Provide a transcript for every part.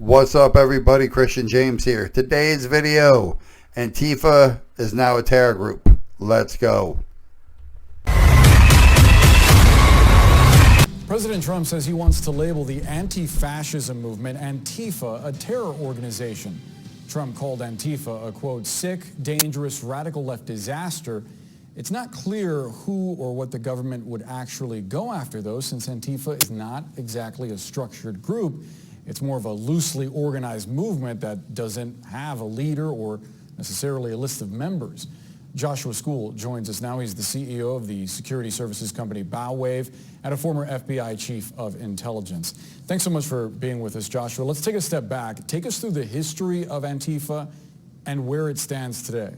What's up, everybody? Christian James here. Today's video: Antifa is now a terror group. Let's go. President Trump says he wants to label the anti-fascism movement, Antifa, a terror organization. Trump called Antifa a, quote, sick, dangerous, radical left disaster. It's not clear who or what the government would actually go after, though, since Antifa is not exactly a structured group. It's more of a loosely organized movement that doesn't have a leader or necessarily a list of members. Joshua School joins us now. He's the CEO of the security services company BowWave and a former FBI chief of intelligence. Thanks so much for being with us, Joshua. Let's take a step back. Take us through the history of Antifa and where it stands today.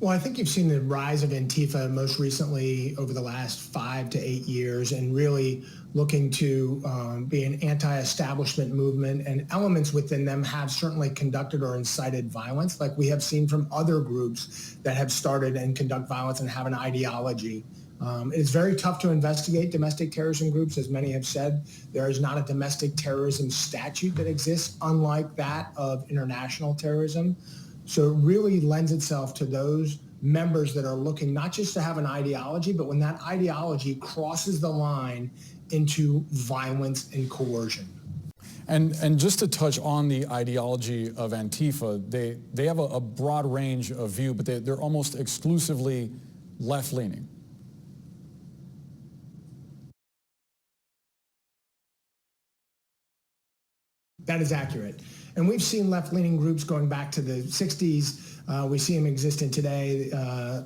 Well, I think you've seen the rise of Antifa most recently over the last 5 to 8 years, and really looking to be an anti-establishment movement, and elements within them have certainly conducted or incited violence, like we have seen from other groups that have started and conduct violence and have an ideology. It's very tough to investigate domestic terrorism groups. As many have said, there is not a domestic terrorism statute that exists, unlike that of international terrorism. So it really lends itself to those members that are looking not just to have an ideology, but when that ideology crosses the line into violence and coercion. And just to touch on the ideology of Antifa, they have a broad range of view, but they're almost exclusively left-leaning. That is accurate. And we've seen left-leaning groups going back to the 60s. We see them existing today,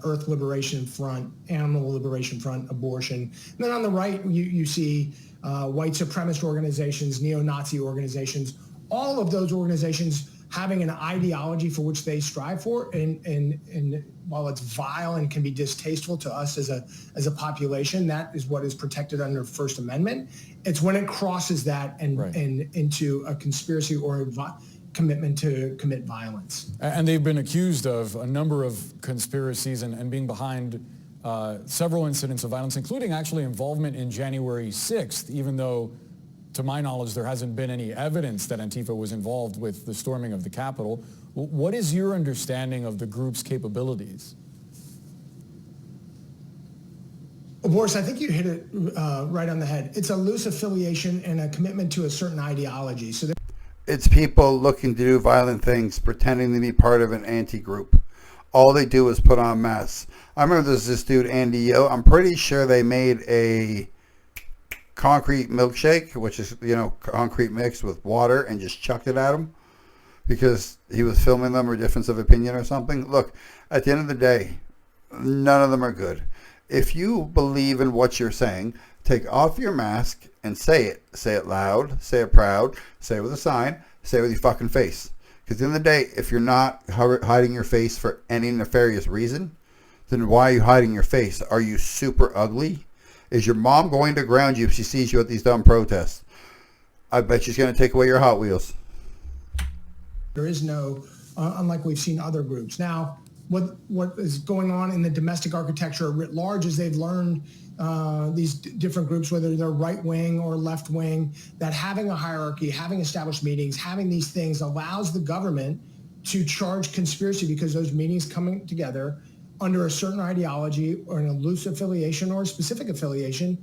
Earth Liberation Front, Animal Liberation Front, abortion. And then on the right, you see white supremacist organizations, neo-Nazi organizations, all of those organizations having an ideology for which they strive for. And while it's vile and can be distasteful to us as a population, that is what is protected under First Amendment. It's when it crosses that and into a conspiracy or a commitment to commit violence. And they've been accused of a number of conspiracies and being behind several incidents of violence, including actually involvement in January 6th, even though, to my knowledge, there hasn't been any evidence that Antifa was involved with the storming of the Capitol. What is your understanding of the group's capabilities? Well, Boris, I think you hit it right on the head. It's a loose affiliation and a commitment to a certain ideology. So It's people looking to do violent things, pretending to be part of an anti-group. All they do is put on masks. I remember there's this dude, Andy Yo. I'm pretty sure they made a concrete milkshake, which is, concrete mixed with water, and just chucked it at him because he was filming them or difference of opinion or something. Look, at the end of the day, none of them are good. If you believe in what you're saying, take off your mask and say it. Say it loud, say it proud, say it with a sign, say it with your fucking face. Because at the end of the day, if you're not hiding your face for any nefarious reason, then why are you hiding your face? Are you super ugly? Is your mom going to ground you if she sees you at these dumb protests? I bet she's going to take away your Hot Wheels. there is no, unlike we've seen other groups. Now, what is going on in the domestic architecture writ large is they've learned these different groups, whether they're right wing or left wing, that having a hierarchy, having established meetings, having these things allows the government to charge conspiracy, because those meetings coming together under a certain ideology or an loose affiliation or a specific affiliation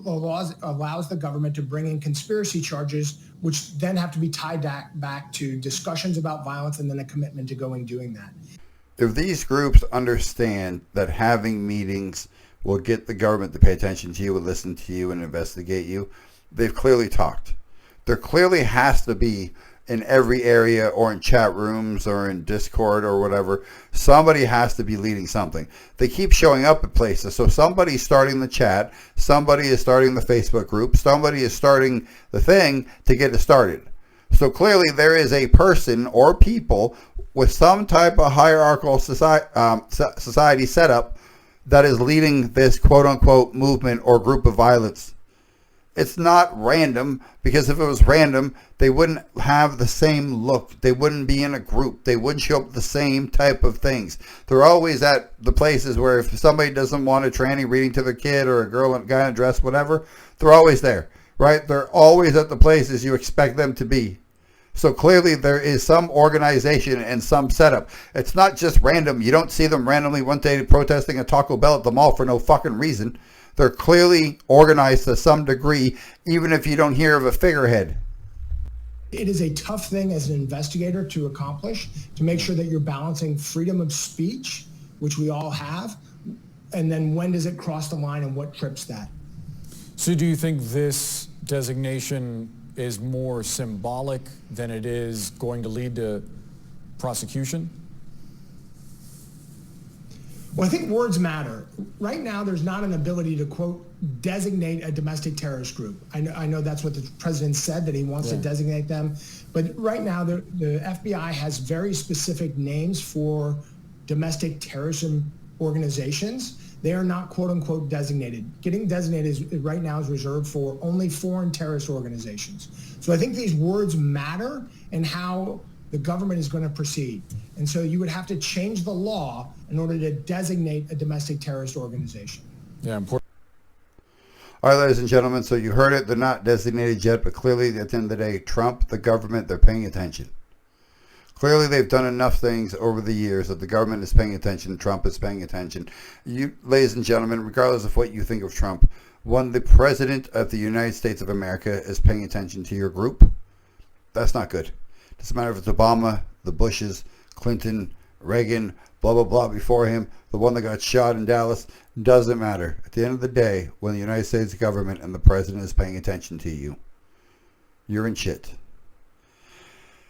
allows the government to bring in conspiracy charges, which then have to be tied back to discussions about violence and then a commitment to going doing that. If these groups understand that having meetings will get the government to pay attention to you and listen to you and investigate you, they've clearly talked. There clearly has to be, in every area or in chat rooms or in Discord or whatever, somebody has to be leading something. They keep showing up at places. So somebody's starting the chat, somebody is starting the Facebook group, somebody is starting the thing to get it started. So clearly there is a person or people with some type of hierarchical society setup that is leading this quote-unquote movement or group of violence. It's not random, because if it was random, they wouldn't have the same look. They wouldn't be in a group. They wouldn't show up the same type of things. They're always at the places where if somebody doesn't want a tranny reading to their kid or a girl and guy in a dress, whatever, they're always there. right? They're always at the places you expect them to be. So clearly there is some organization and some setup. It's not just random. You don't see them randomly one day protesting a Taco Bell at the mall for no fucking reason. They're clearly organized to some degree, even if you don't hear of a figurehead. It is a tough thing as an investigator to accomplish, to make sure that you're balancing freedom of speech, which we all have, and then when does it cross the line and what trips that? So do you think this designation is more symbolic than it is going to lead to prosecution? Well, I think words matter. Right now, there's not an ability to, quote, designate a domestic terrorist group. I know that's what the president said, that he wants to designate them. But right now, the FBI has very specific names for domestic terrorism organizations. They are not, quote unquote, designated. Getting designated right now is reserved for only foreign terrorist organizations. So I think these words matter in how the government is going to proceed. And so you would have to change the law in order to designate a domestic terrorist organization. Yeah, important. All right, ladies and gentlemen, so you heard it. They're not designated yet, but clearly at the end of the day, Trump, the government, they're paying attention. Clearly, they've done enough things over the years that the government is paying attention. Trump is paying attention. You, ladies and gentlemen, regardless of what you think of Trump, when the president of the United States of America is paying attention to your group, that's not good. Doesn't matter if it's Obama, the Bushes, Clinton, Reagan, blah, blah, blah before him, the one that got shot in Dallas, doesn't matter. At the end of the day, when the United States government and the president is paying attention to you, you're in shit.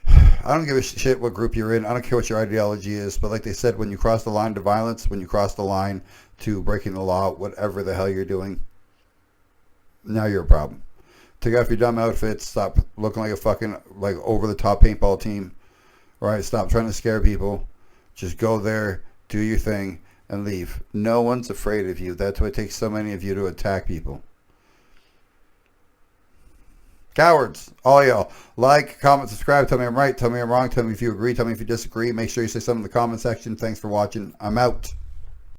I don't give a shit what group you're in. I don't care what your ideology is. But like they said, when you cross the line to violence, when you cross the line to breaking the law, whatever the hell you're doing, now you're a problem. Take off your dumb outfits. Stop looking like a fucking like over-the-top paintball team. Right? Stop trying to scare people. Just go there, do your thing, and leave. No one's afraid of you. That's why it takes so many of you to attack people. Cowards, all y'all. Like, comment, subscribe. Tell me I'm right. Tell me I'm wrong. Tell me if you agree. Tell me if you disagree. Make sure you say something in the comment section. Thanks for watching. I'm out.